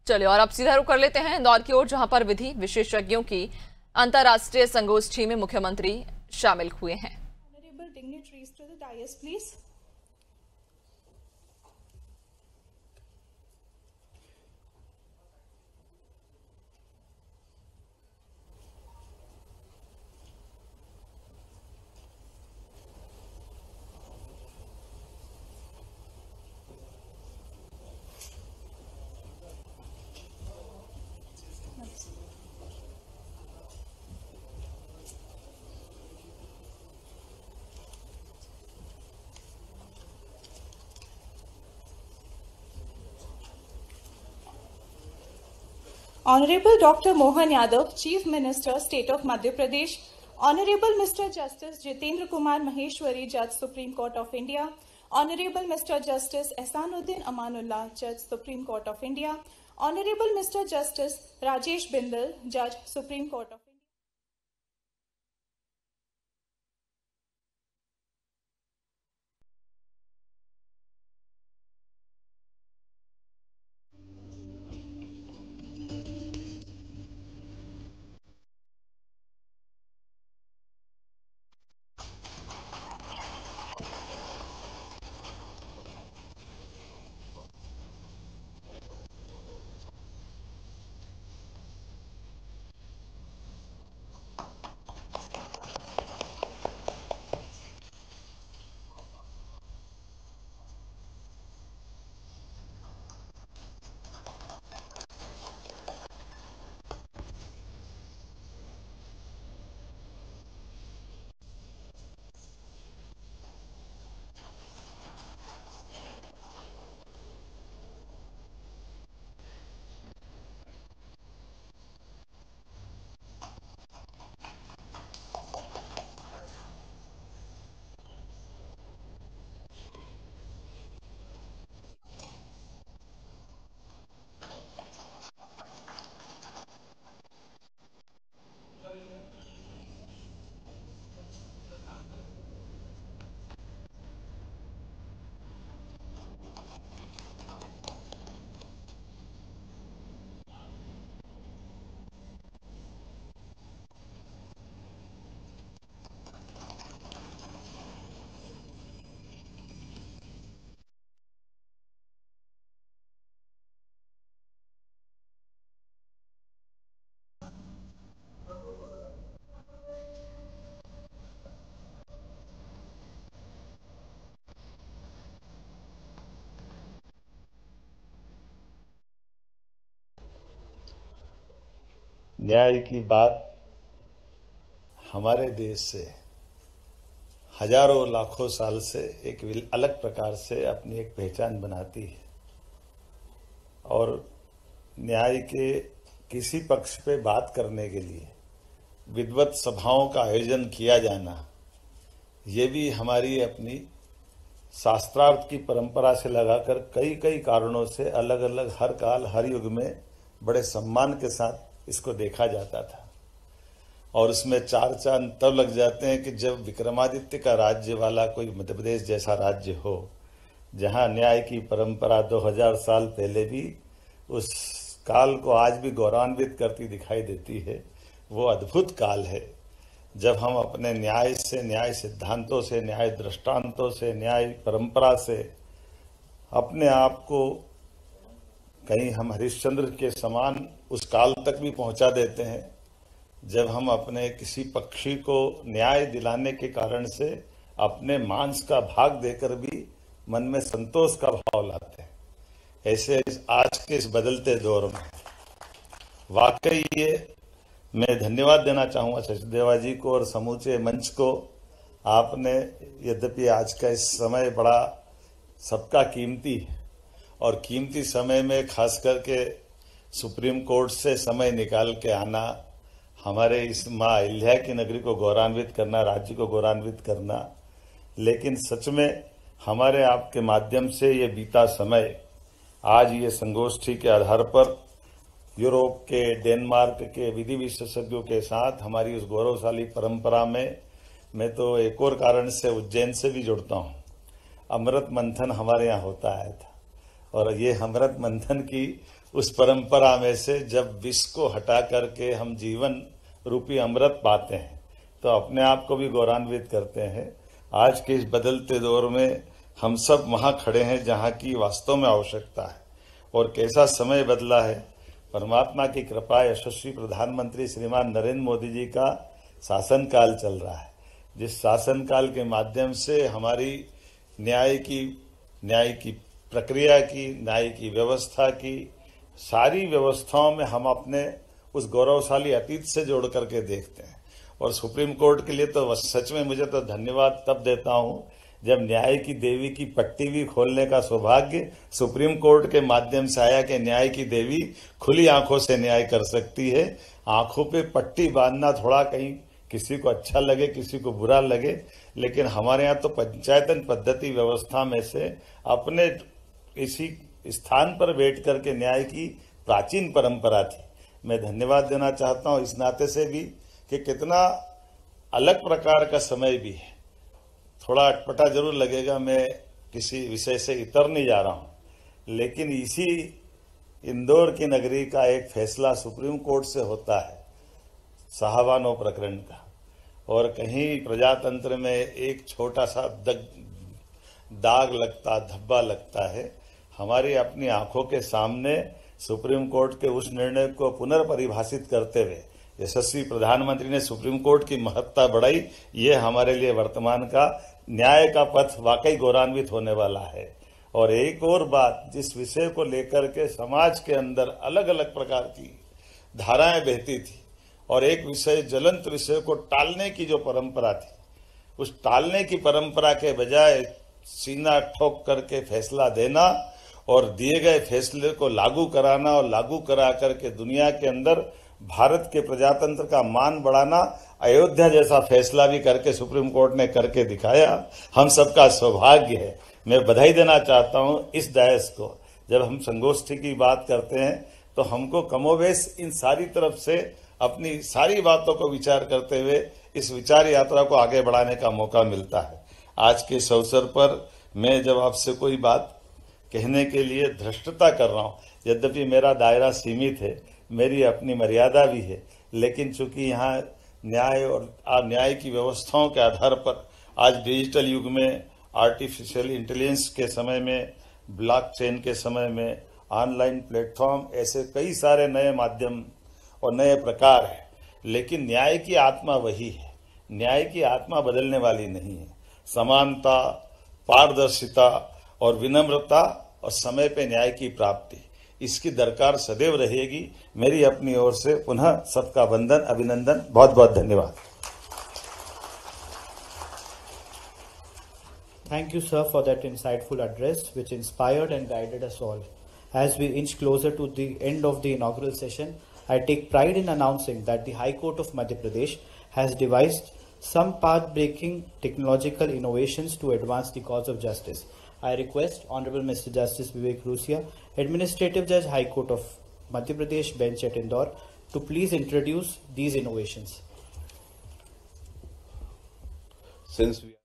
चलिए और अब सीधा रुख कर लेते हैं इंदौर की ओर, जहां पर विधि विशेषज्ञों की अंतर्राष्ट्रीय संगोष्ठी में मुख्यमंत्री शामिल हुए हैं। Honorable Dr. Mohan Yadav, Chief Minister, State of Madhya Pradesh, Honorable Mr. Justice Jitendra Kumar Maheshwari, Judge Supreme Court of India, Honorable Mr. Justice Ehsanuddin Amanullah, Judge Supreme Court of India, Honorable Mr. Justice Rajesh Bindal, Judge Supreme Court of India. न्याय की बात हमारे देश से हजारों लाखों साल से एक अलग प्रकार से अपनी एक पहचान बनाती है और न्याय के किसी पक्ष पे बात करने के लिए विद्वत सभाओं का आयोजन किया जाना, ये भी हमारी अपनी शास्त्रार्थ की परंपरा से लगाकर कई कई कारणों से अलग अलग हर काल हर युग में बड़े सम्मान के साथ इसको देखा जाता था। और उसमें चार चांद तब लग जाते हैं कि जब विक्रमादित्य का राज्य वाला कोई मध्य प्रदेश जैसा राज्य हो, जहां न्याय की परंपरा 2000 साल पहले भी उस काल को आज भी गौरवान्वित करती दिखाई देती है। वो अद्भुत काल है जब हम अपने न्याय से, न्याय सिद्धांतों से, न्याय दृष्टांतों से, न्याय परंपरा से अपने आप को कहीं हम हरिश्चंद्र के समान उस काल तक भी पहुंचा देते हैं जब हम अपने किसी पक्षी को न्याय दिलाने के कारण से अपने मांस का भाग देकर भी मन में संतोष का भाव लाते हैं। ऐसे आज के इस बदलते दौर में वाकई ये मैं धन्यवाद देना चाहूंगा सचदेवा जी को और समूचे मंच को। आपने, यद्यपि आज का इस समय बड़ा सबका कीमती है और कीमती समय में खास करके सुप्रीम कोर्ट से समय निकाल के आना, हमारे इस माँ अहिल्या की नगरी को गौरवान्वित करना, राज्य को गौरवान्वित करना, लेकिन सच में हमारे आपके माध्यम से ये बीता समय आज ये संगोष्ठी के आधार पर यूरोप के, डेनमार्क के विधि विशेषज्ञों के साथ हमारी उस गौरवशाली परंपरा में मैं तो एक और कारण से उज्जैन से भी जुड़ता हूँ। अमृत मंथन हमारे यहाँ होता आया था और ये अमृत मंथन की उस परंपरा में से जब विष को हटा करके हम जीवन रूपी अमृत पाते हैं तो अपने आप को भी गौरवान्वित करते हैं। आज के इस बदलते दौर में हम सब वहां खड़े हैं जहां की वास्तव में आवश्यकता है। और कैसा समय बदला है। परमात्मा की कृपा, यशस्वी प्रधानमंत्री श्रीमान नरेंद्र मोदी जी का शासनकाल चल रहा है, जिस शासनकाल के माध्यम से हमारी न्याय की प्रक्रिया की, न्याय की व्यवस्था की सारी व्यवस्थाओं में हम अपने उस गौरवशाली अतीत से जोड़ करके देखते हैं। और सुप्रीम कोर्ट के लिए तो सच में मुझे तो धन्यवाद तब देता हूं जब न्याय की देवी की पट्टी भी खोलने का सौभाग्य सुप्रीम कोर्ट के माध्यम से आया कि न्याय की देवी खुली आंखों से न्याय कर सकती है। आंखों पे पट्टी बांधना थोड़ा कहीं किसी को अच्छा लगे, किसी को बुरा लगे, लेकिन हमारे यहाँ तो पंचायतन पद्धति व्यवस्था में से अपने इसी स्थान पर बैठ करके न्याय की प्राचीन परंपरा थी। मैं धन्यवाद देना चाहता हूं इस नाते से भी कि कितना अलग प्रकार का समय भी है। थोड़ा अटपटा जरूर लगेगा, मैं किसी विषय से इतर नहीं जा रहा हूं, लेकिन इसी इंदौर की नगरी का एक फैसला सुप्रीम कोर्ट से होता है साहबानो प्रकरण का, और कहीं प्रजातंत्र में एक छोटा सा दाग लगता, धब्बा लगता है। हमारी अपनी आंखों के सामने सुप्रीम कोर्ट के उस निर्णय को पुनर्परिभाषित करते हुए यशस्वी प्रधानमंत्री ने सुप्रीम कोर्ट की महत्ता बढ़ाई। ये हमारे लिए वर्तमान का न्याय का पथ वाकई गौरवान्वित होने वाला है। और एक और बात, जिस विषय को लेकर के समाज के अंदर अलग अलग प्रकार की धाराएं बहती थी और एक विषय, ज्वलंत विषय को टालने की जो परंपरा थी, उस टालने की परंपरा के बजाय सीना ठोक करके फैसला देना और दिए गए फैसले को लागू कराना और लागू करा करके दुनिया के अंदर भारत के प्रजातंत्र का मान बढ़ाना, अयोध्या जैसा फैसला भी करके सुप्रीम कोर्ट ने करके दिखाया। हम सबका सौभाग्य है। मैं बधाई देना चाहता हूं इस डायस को। जब हम संगोष्ठी की बात करते हैं तो हमको कमोबेश इन सारी तरफ से अपनी सारी बातों को विचार करते हुए इस विचार यात्रा को आगे बढ़ाने का मौका मिलता है। आज के इस अवसर पर मैं जब आपसे कोई बात कहने के लिए धृष्टता कर रहा हूं, यद्यपि मेरा दायरा सीमित है, मेरी अपनी मर्यादा भी है, लेकिन चूंकि यहाँ न्याय और न्याय की व्यवस्थाओं के आधार पर आज डिजिटल युग में, आर्टिफिशियल इंटेलिजेंस के समय में, ब्लॉकचेन के समय में, ऑनलाइन प्लेटफॉर्म, ऐसे कई सारे नए माध्यम और नए प्रकार हैं, लेकिन न्याय की आत्मा वही है। न्याय की आत्मा बदलने वाली नहीं है। समानता, पारदर्शिता और विनम्रता और समय पे न्याय की प्राप्ति, इसकी दरकार सदैव रहेगी। मेरी अपनी ओर से पुनः सबका वंदन, अभिनंदन, बहुत बहुत धन्यवाद। Thank you, sir, for that insightful address, which inspired and guided us all. As we inch closer to the end of the inaugural session, I take pride in announcing that the High Court of Madhya Pradesh has devised some path-breaking technological innovations to advance the cause of justice. I request Honorable Mr. Justice Vivek Rusia, Administrative Judge, High Court of Madhya Pradesh, Bench at Indore, to please introduce these innovations. Since we